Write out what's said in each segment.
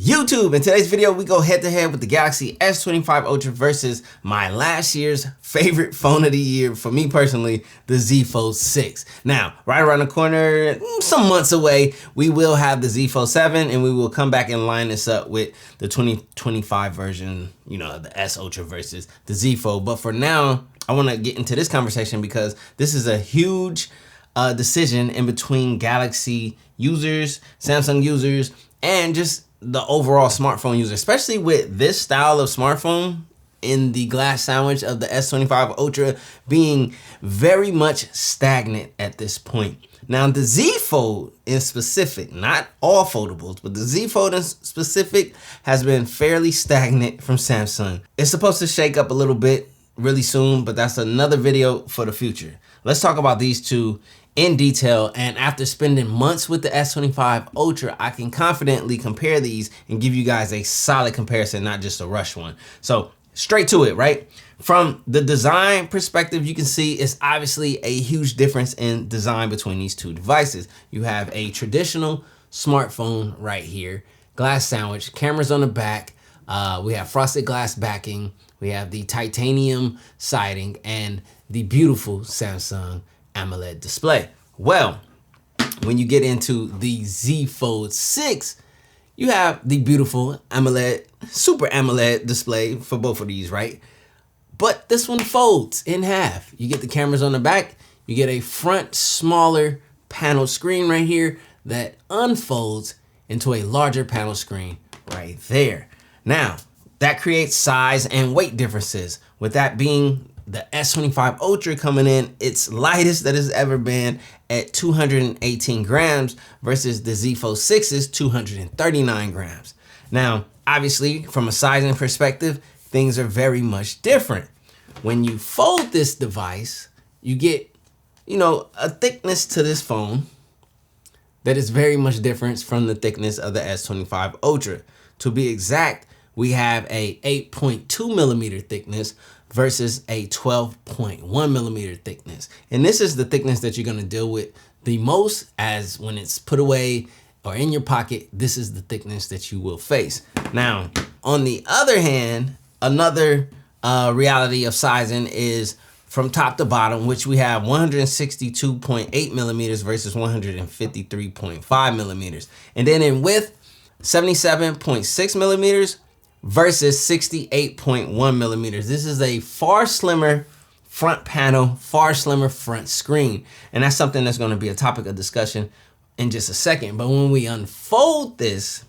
YouTube. In today's video, we go head to head with the Galaxy S25 Ultra versus my last year's favorite phone of the year, for me personally, the Z Fold 6. Now, right around the corner, some months away, we will have the Z Fold 7 and we will come back and line this up with the 2025 version, you know, the S Ultra versus the Z Fold. But for now, I want to get into this conversation because this is a huge decision in between Galaxy users, Samsung users, and just the overall smartphone user, especially with this style of smartphone in the glass sandwich of the S25 Ultra being very much stagnant at this point. Now, the Z Fold in specific, not all foldables, but the Z Fold in specific has been fairly stagnant from Samsung. It's supposed to shake up a little bit really soon, but that's another video for the future. Let's talk about these two in detail, and after spending months with the S25 Ultra, I can confidently compare these and give you guys a solid comparison, not just a rush one. So straight to it, right? From the design perspective, you can see it's obviously a huge difference in design between these two devices. You have a traditional smartphone right here, glass sandwich, cameras on the back, we have frosted glass backing, we have the titanium siding, and the beautiful Samsung AMOLED display. Well, when you get into the Z Fold 6, you have the beautiful AMOLED, Super AMOLED display for both of these, right? But this one folds in half. You get the cameras on the back, you get a front smaller panel screen right here that unfolds into a larger panel screen right there. Now, that creates size and weight differences, with that being the S25 Ultra coming in its lightest that it's ever been at 218 grams versus the Z Fold 6's 239 grams. Now, obviously, from a sizing perspective, things are very much different. When you fold this device, you get, you know, a thickness to this phone that is very much different from the thickness of the S25 Ultra. To be exact, we have a 8.2 millimeter thickness versus a 12.1 millimeter thickness. And this is the thickness that you're gonna deal with the most, as when it's put away or in your pocket, this is the thickness that you will face. Now, on the other hand, another reality of sizing is from top to bottom, which we have 162.8 millimeters versus 153.5 millimeters. And then in width, 77.6 millimeters versus 68.1 millimeters. This is a far slimmer front panel, far slimmer front screen. And that's something that's going to be a topic of discussion in just a second. But when we unfold this,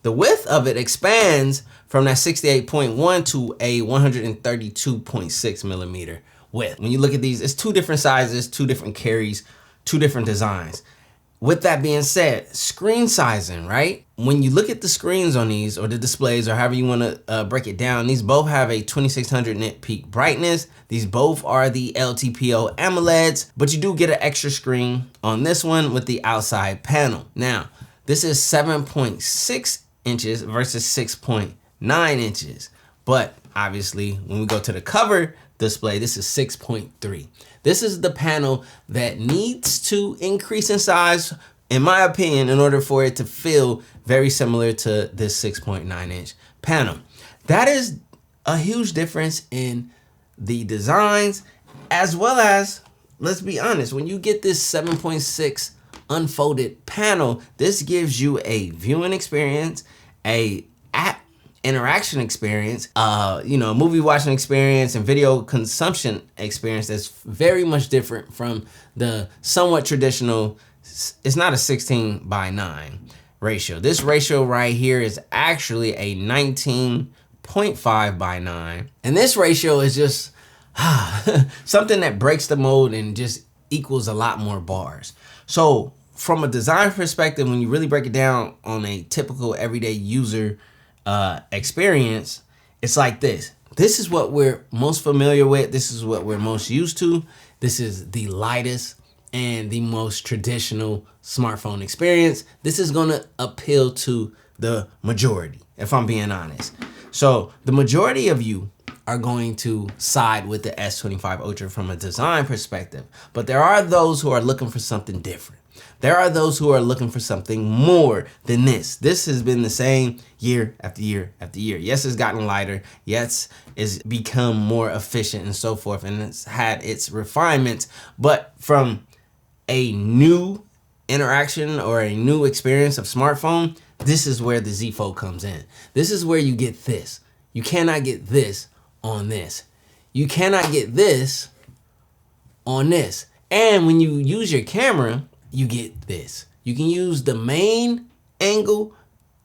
the width of it expands from that 68.1 to a 132.6 millimeter width. When you look at these, it's two different sizes, two different carries, two different designs. With that being said, screen sizing, right? When you look at the screens on these, or the displays, or however you want to break it down, these both have a 2600 nit peak brightness. These both are the LTPO AMOLEDs, but you do get an extra screen on this one with the outside panel. Now, this is 7.6 inches versus 6.9 inches. But obviously, when we go to the cover display, this is 6.3. This is the panel that needs to increase in size, in my opinion, in order for it to feel very similar to this 6.9 inch panel. That is a huge difference in the designs, as well as, let's be honest, when you get this 7.6 unfolded panel, this gives you a viewing experience, a app interaction experience, you know, movie watching experience and video consumption experience that's very much different from the somewhat traditional, it's not a 16:9 ratio. This ratio right here is actually a 19.5:9. And this ratio is just something that breaks the mold and just equals a lot more bars. So from a design perspective, when you really break it down on a typical everyday user experience, it's like this. This is what we're most familiar with. This is what we're most used to. This is the lightest and the most traditional smartphone experience. This is going to appeal to the majority, if I'm being honest. So the majority of you are going to side with the S25 Ultra from a design perspective, but there are those who are looking for something different. There are those who are looking for something more than this. This has been the same year after year after year. Yes, it's gotten lighter. Yes, it's become more efficient and so forth, and it's had its refinements. But from a new interaction or a new experience of smartphone, this is where the Z Fold comes in. This is where you get this. You cannot get this on this. You cannot get this on this. And when you use your camera, you get this. You can use the main angle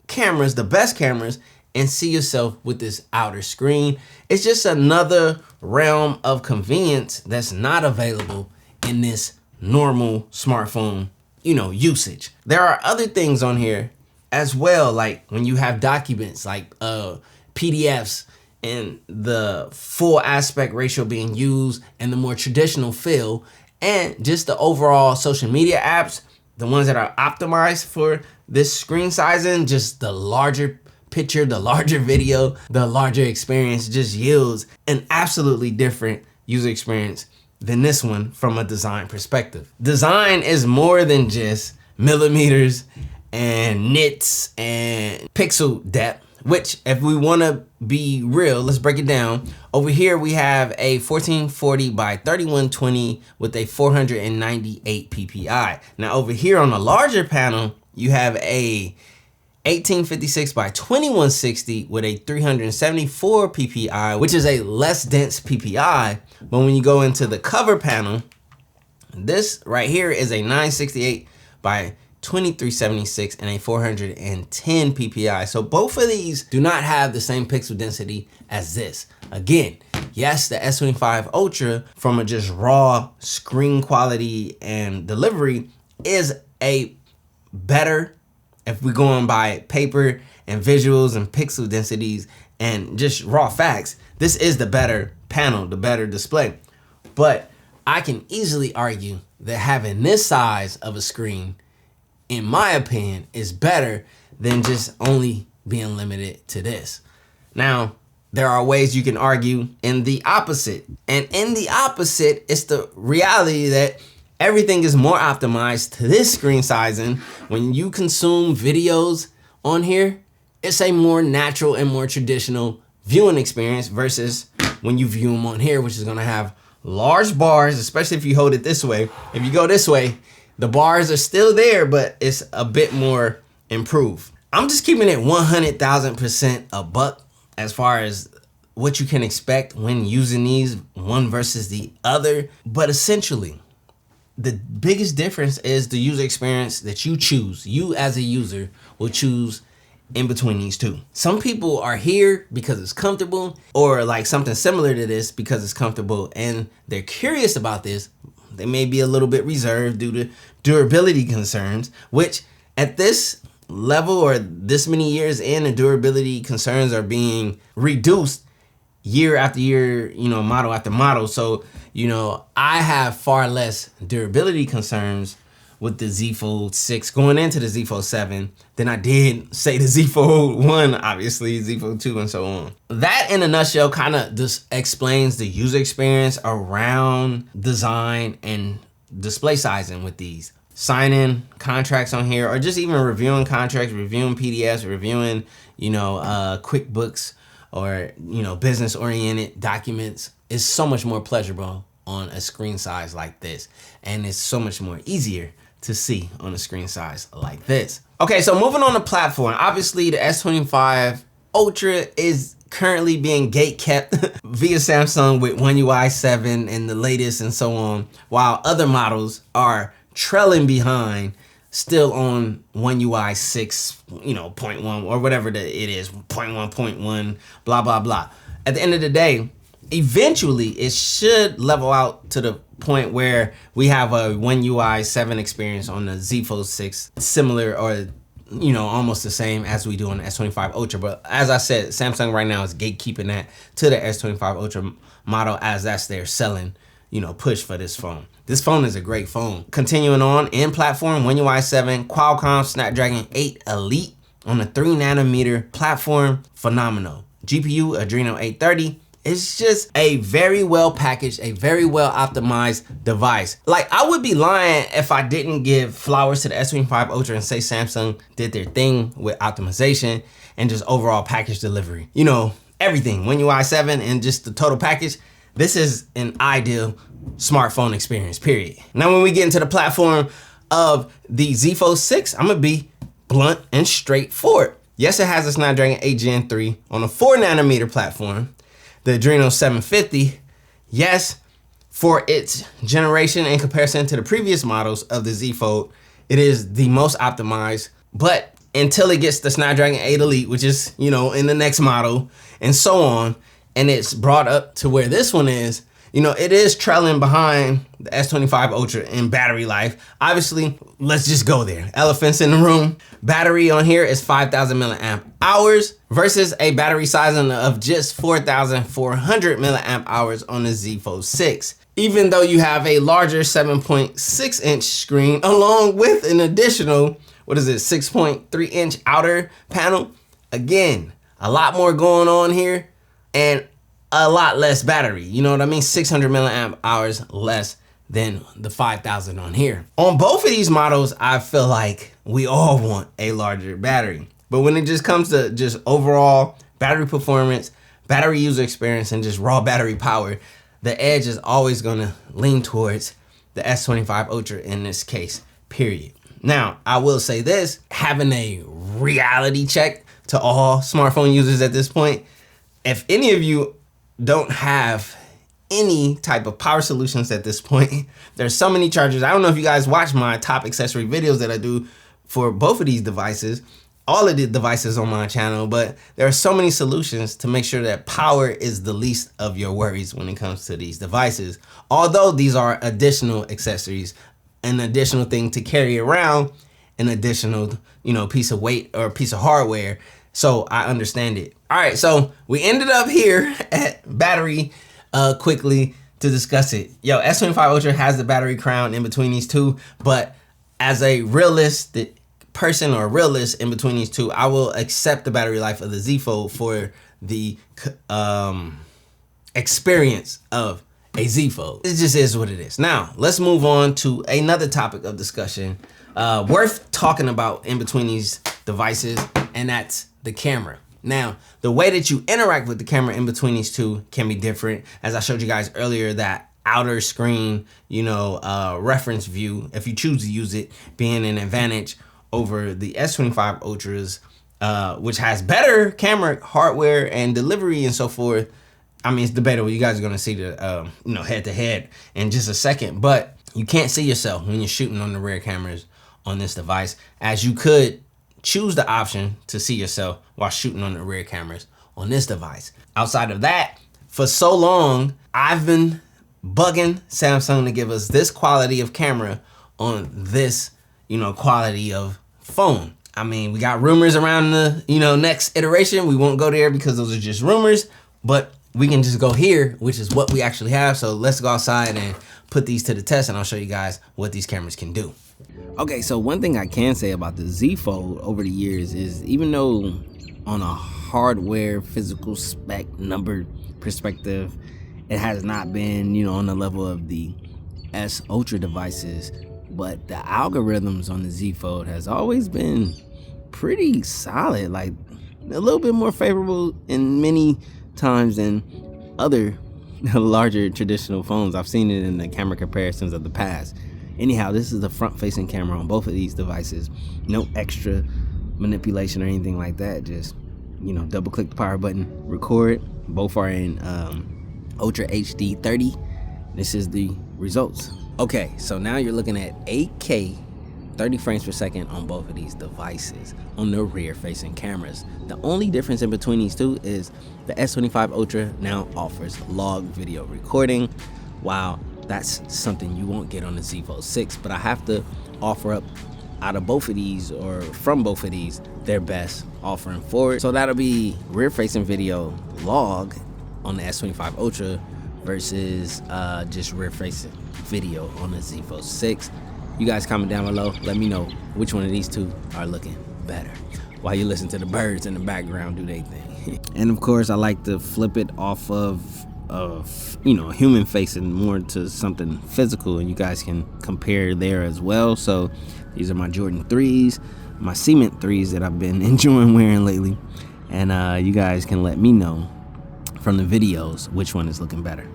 cameras, the best cameras, and see yourself with this outer screen. It's just another realm of convenience that's not available in this normal smartphone, usage. There are other things on here as well, like when you have documents like PDFs and the full aspect ratio being used and the more traditional feel, and just the overall social media apps, the ones that are optimized for this screen sizing, just the larger picture, the larger video, the larger experience just yields an absolutely different user experience than this one from a design perspective. Design is more than just millimeters and nits and pixel depth, which if we want to be real, let's break it down. Over here we have a 1440 by 3120 with a 498 ppi. Now over here on the larger panel, you have a 1856 by 2160 with a 374 ppi, which is a less dense ppi. But when you go into the cover panel, this right here is a 968 by 2376 and a 410 ppi. So both of these do not have the same pixel density as this. Again, yes, the S25 Ultra from a just raw screen quality and delivery is a better, if we're going by paper and visuals and pixel densities and just raw facts, this is the better panel, the better display. But I can easily argue that having this size of a screen, in my opinion, is better than just only being limited to this. Now, there are ways you can argue in the opposite. And in the opposite, it's the reality that everything is more optimized to this screen sizing. When you consume videos on here, it's a more natural and more traditional viewing experience versus when you view them on here, which is gonna have large bars, especially if you hold it this way. If you go this way, the bars are still there, but it's a bit more improved. I'm just keeping it 100,000% a buck as far as what you can expect when using these one versus the other. But essentially, the biggest difference is the user experience that you choose. You as a user will choose in between these two. Some people are here because it's comfortable, or like something similar to this because it's comfortable, and they're curious about this. They may be a little bit reserved due to durability concerns, which at this level or this many years in, the durability concerns are being reduced year after year, model after model. So, I have far less durability concerns with the Z Fold 6 going into the Z Fold 7 than I did, say, the Z Fold 1, obviously, Z Fold 2, and so on. That, in a nutshell, kind of just explains the user experience around design and display sizing with these. Signing contracts on here, or just even reviewing contracts, reviewing PDFs, reviewing, QuickBooks, or, business-oriented documents is so much more pleasurable on a screen size like this. And it's so much more easier to see on a screen size like this. Okay, so moving on to platform. Obviously, the S25 Ultra is currently being gate kept via Samsung with One UI 7 and the latest and so on, while other models are trailing behind, still on One UI 6, 0.1 or whatever it is, 0.1, blah, blah, blah. At the end of the day, eventually it should level out to the point where we have a One UI 7 experience on the Z Fold 6, similar or almost the same as we do on the S25 Ultra. But as I said, Samsung right now is gatekeeping that to the S25 Ultra model, as that's their selling, push for this phone. This phone is a great phone. Continuing on in platform, One UI 7, Qualcomm Snapdragon 8 Elite on a 3 nanometer platform, phenomenal. GPU Adreno 830, It's just a very well packaged, a very well optimized device. Like, I would be lying if I didn't give flowers to the S25 Ultra and say Samsung did their thing with optimization and just overall package delivery. You know, everything, One UI 7 and just the total package. This is an ideal smartphone experience, period. Now, when we get into the platform of the Z Fold 6, I'm gonna be blunt and straightforward. Yes, it has a Snapdragon 8 Gen 3 on a 4nm platform, the Adreno 750. Yes, for its generation in comparison to the previous models of the Z Fold, it is the most optimized, but until it gets the Snapdragon 8 Elite, which is, you know, in the next model, and so on, and it's brought up to where this one is, you know, it is trailing behind the S25 Ultra in battery life. Obviously, let's just go there. Elephants in the room. Battery on here is 5,000 milliamp hours versus a battery sizing of just 4,400 milliamp hours on the Z Fold 6. Even though you have a larger 7.6 inch screen along with an additional, 6.3 inch outer panel. Again, a lot more going on here and a lot less battery. You know what I mean? 600 milliamp hours less than the 5,000 on here. On both of these models, I feel like we all want a larger battery. But when it just comes to just overall battery performance, battery user experience, and just raw battery power, the edge is always gonna lean towards the S25 Ultra in this case, period. Now, I will say this, having a reality check to all smartphone users at this point, if any of you don't have any type of power solutions at this point, there's so many chargers. I don't know if you guys watch my top accessory videos that I do for both of these devices, all of the devices on my channel, but there are so many solutions to make sure that power is the least of your worries when it comes to these devices. Although these are additional accessories, an additional thing to carry around, an additional, you know, piece of weight or piece of hardware. So I understand it. All right, so we ended up here at battery quickly to discuss it. Yo, S25 Ultra has the battery crown in between these two, but as a realistic person or realist in between these two, I will accept the battery life of the Z Fold for the experience of a Z Fold. It just is what it is. Now, let's move on to another topic of discussion worth talking about in between these devices, and that's the camera. Now, the way that you interact with the camera in between these two can be different. As I showed you guys earlier, that outer screen, you know, reference view, if you choose to use it, being an advantage over the S25 Ultras, which has better camera hardware and delivery and so forth. I mean, it's debatable. You guys are gonna see the, you know, head to head in just a second, but you can't see yourself when you're shooting on the rear cameras on this device, as you could choose the option to see yourself while shooting on the rear cameras on this device. Outside of that, for so long, I've been bugging Samsung to give us this quality of camera on this, you know, quality of phone. I mean, we got rumors around the, you know, next iteration. We won't go there because those are just rumors, but we can just go here, which is what we actually have. So let's go outside and put these to the test, and I'll show you guys what these cameras can do. Okay, so one thing I can say about the Z Fold over the years is, even though on a hardware physical spec number perspective, it has not been, you know, on the level of the S Ultra devices, but the algorithms on the Z Fold has always been pretty solid, like a little bit more favorable in many times than other larger traditional phones. I've seen it in the camera comparisons of the past. Anyhow, this is the front-facing camera on both of these devices. No extra manipulation or anything like that. Just, you know, double-click the power button, record. Both are in Ultra HD 30. This is the results. Okay, so now you're looking at 8K 30 frames per second on both of these devices on the rear-facing cameras. The only difference in between these two is the S25 Ultra now offers log video recording. Wow, that's something you won't get on the Z Fold 6, but I have to offer up out of both of these, or from both of these, their best offering forward. So that'll be rear-facing video log on the S25 Ultra versus just rear-facing video on the Z Fold 6. You guys comment down below, let me know which one of these two are looking better. while you listen to the birds in the background do their thing. And of course, I like to flip it off of you know, human facing more to something physical, and you guys can compare there as well. So these are my Jordan 3s, my cement 3s that I've been enjoying wearing lately, and you guys can let me know from the videos which one is looking better.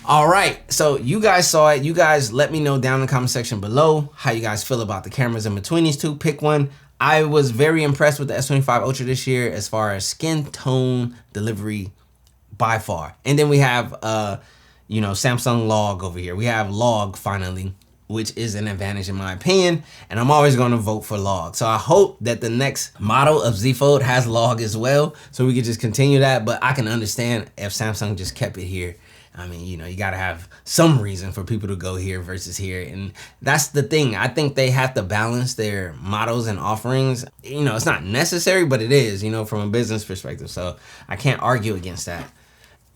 All right, so you guys saw it. You guys let me know down in the comment section below how you guys feel about the cameras in between these two. Pick one. I was very impressed with the S25 Ultra this year as far as skin tone delivery by far. And then we have, you know, Samsung Log over here. We have Log finally, which is an advantage in my opinion. And I'm always going to vote for Log. So I hope that the next model of Z Fold has Log as well, so we can just continue that. But I can understand if Samsung just kept it here. I mean, you know, you got to have some reason for people to go here versus here. And that's the thing. I think they have to balance their models and offerings. You know, it's not necessary, but it is, you know, from a business perspective. So I can't argue against that.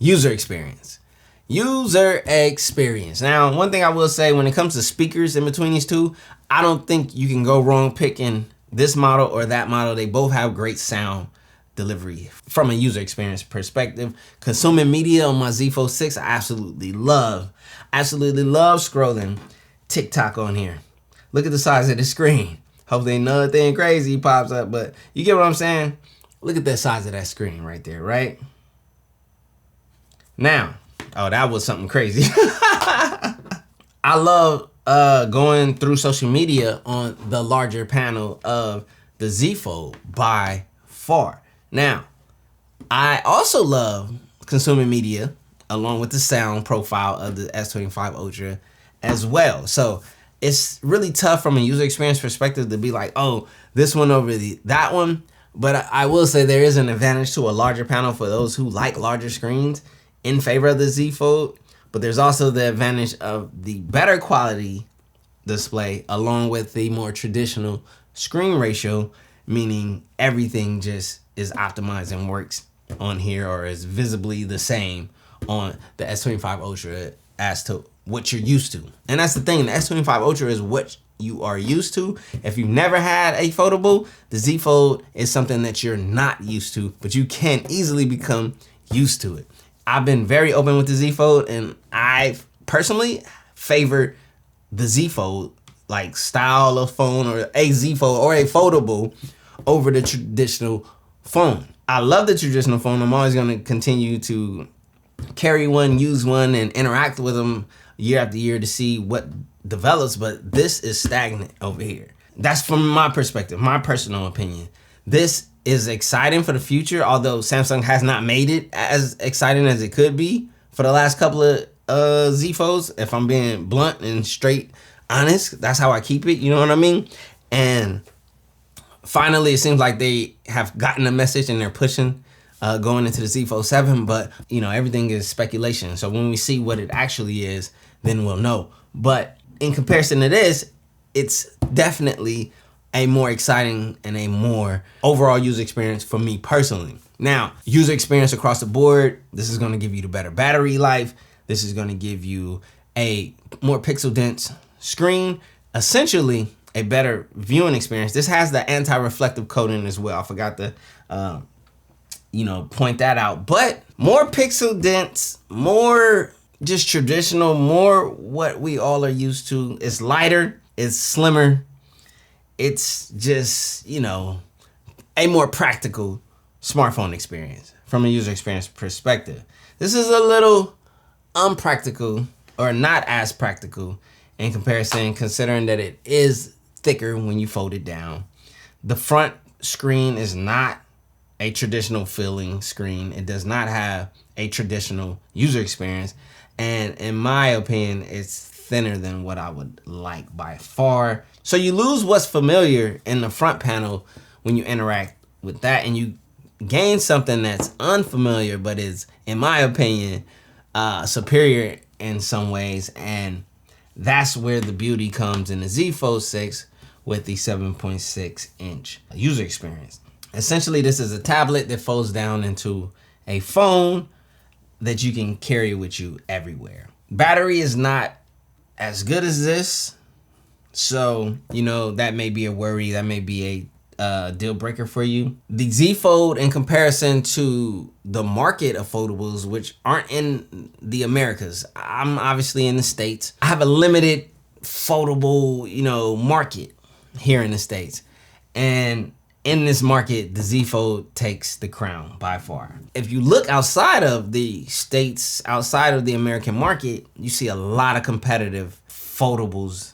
User experience. User experience. Now, one thing I will say when it comes to speakers in between these two, I don't think you can go wrong picking this model or that model. They both have great sound delivery from a user experience perspective. Consuming media on my Z Fold 6, I absolutely love scrolling TikTok on here. Look at the size of the screen. Hopefully nothing crazy pops up, but you get what I'm saying? Look at the size of that screen right there, right? Now, oh, that was something crazy. I love going through social media on the larger panel of the Z Fold by far. Now, I also love consuming media along with the sound profile of the S25 Ultra as well. So it's really tough from a user experience perspective to be like, oh, this one over that one. But I will say there is an advantage to a larger panel for those who like larger screens in favor of the Z Fold. But there's also the advantage of the better quality display along with the more traditional screen ratio, meaning everything just is optimized and works on here or is visibly the same on the S25 Ultra as to what you're used to. And that's the thing, the S25 Ultra is what you are used to. If you've never had a foldable, the Z Fold is something that you're not used to, but you can easily become used to it. I've been very open with the Z Fold, and I personally favor the Z Fold, like style of phone, or a Z Fold or a foldable over the traditional phone. I love the traditional phone. I'm always going to continue to carry one, use one, and interact with them year after year to see what develops, but this is stagnant over here. That's from my perspective, my personal opinion. This is exciting for the future, although Samsung has not made it as exciting as it could be for the last couple of Z Folds. If I'm being blunt and straight honest, that's how I keep it, you know what I mean? And finally, it seems like they have gotten the message and they're pushing going into the Z Fold 7, but you know, everything is speculation. So when we see what it actually is, then we'll know. But in comparison to this, it's definitely a more exciting and a more overall user experience for me personally. Now, user experience across the board, this is gonna give you the better battery life. This is gonna give you a more pixel dense screen, essentially a better viewing experience. This has the anti-reflective coating as well. I forgot to, you know, point that out. But more pixel dense, more just traditional, more what we all are used to. It's lighter, it's slimmer. It's just, you know, a more practical smartphone experience from a user experience perspective. This is a little unpractical, or not as practical in comparison, considering that it is thicker when you fold it down. The front screen is not a traditional feeling screen. It does not have a traditional user experience. And in my opinion, it's thinner than what I would like by far. So you lose what's familiar in the front panel when you interact with that, and you gain something that's unfamiliar, but is, in my opinion, superior in some ways. And that's where the beauty comes in the Z Fold 6 with the 7.6 inch user experience. Essentially, this is a tablet that folds down into a phone, that you can carry with you everywhere. Battery is not as good as this, so you know that may be a worry, that may be a deal breaker for you. The Z Fold, in comparison to the market of foldables, which aren't in the Americas, I'm obviously in the States, I have a limited foldable, you know, market here in the States, and in this market, the Z Fold takes the crown by far. If you look outside of the States, outside of the American market, you see a lot of competitive foldables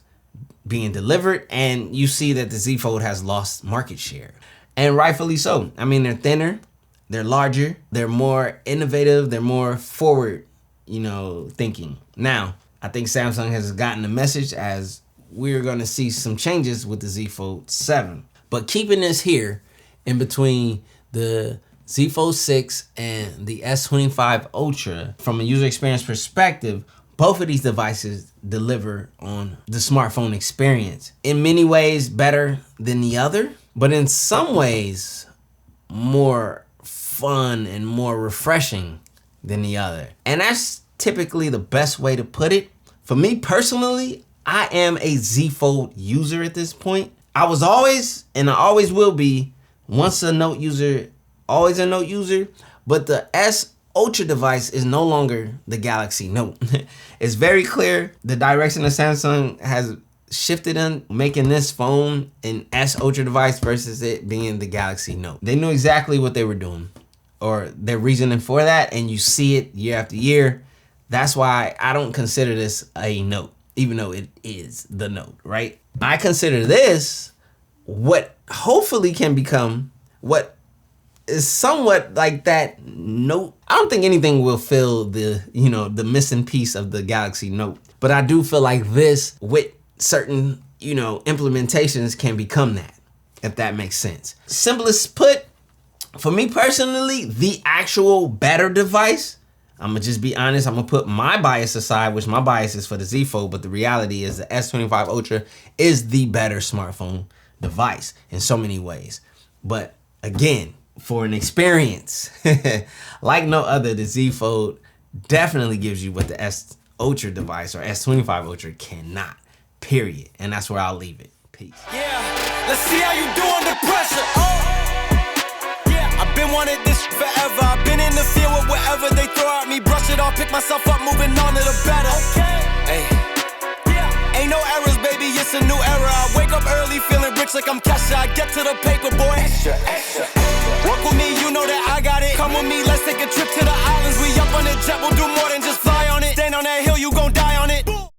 being delivered, and you see that the Z Fold has lost market share, and rightfully so. I mean, they're thinner, they're larger, they're more innovative, they're more forward, you know, thinking. Now, I think Samsung has gotten the message, as we're gonna see some changes with the Z Fold 7. But keeping this here in between the Z Fold 6 and the S25 Ultra, from a user experience perspective, both of these devices deliver on the smartphone experience. In many ways better than the other, but in some ways more fun and more refreshing than the other. And that's typically the best way to put it. For me personally, I am a Z Fold user at this point. I was always, and I always will be, once a Note user, always a Note user, but the S Ultra device is no longer the Galaxy Note. It's very clear the direction that Samsung has shifted in, making this phone an S Ultra device versus it being the Galaxy Note. They knew exactly what they were doing, or their reasoning for that, and you see it year after year. That's why I don't consider this a Note, even though it is the Note, right? I consider this what hopefully can become what is somewhat like that Note. I don't think anything will fill the, you know, the missing piece of the Galaxy Note, but I do feel like this, with certain, you know, implementations, can become that, if that makes sense. Simplest put, for me personally, the actual better device, I'm gonna just be honest, I'm gonna put my bias aside, which my bias is for the Z Fold, but the reality is the S25 Ultra is the better smartphone device in so many ways. But again, for an experience like no other, the Z Fold definitely gives you what the S Ultra device or S25 Ultra cannot, period. And that's where I'll leave it. Peace. Yeah, let's see how you do under pressure. I've been wanting this forever. I've been in the field with whatever they throw at me. Brush it off, pick myself up, moving on to the better. Hey. Ain't no errors, baby, it's a new era. I wake up early, feeling rich like I'm Kesha. I get to the paper, boy. Extra, extra. Work with me, you know that I got it. Come with me, let's take a trip to the islands. We up on the jet, we'll do more than just fly on it. Stand on that hill, you gon' die on it.